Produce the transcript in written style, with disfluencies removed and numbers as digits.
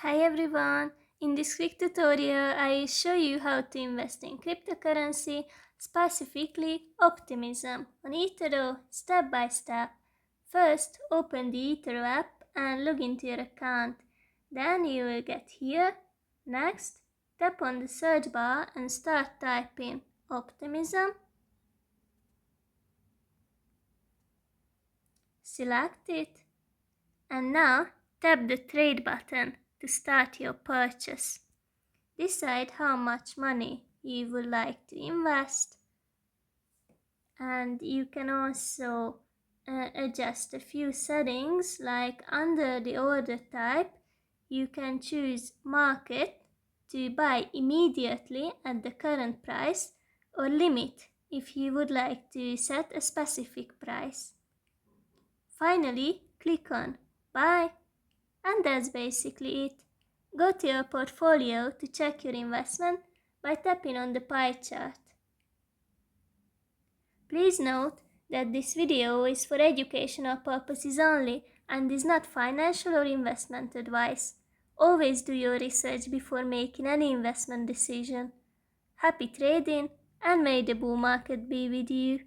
Hi everyone! In this quick tutorial, I show you how to invest in cryptocurrency, specifically Optimism, on eToro step by step. First, open the eToro app and log into your account. Then you will get here. Next, tap on the search bar and start typing Optimism. Select it. And now tap the trade button to start your purchase. Decide how much money you would like to invest, and you can also adjust a few settings, like under the order type you can choose market to buy immediately at the current price, or limit if you would like to set a specific price. Finally, click on buy, and that's basically it. Go to your portfolio to check your investment by tapping on the pie chart. Please note that this video is for educational purposes only and is not financial or investment advice. Always do your research before making any investment decision. Happy trading, and may the bull market be with you.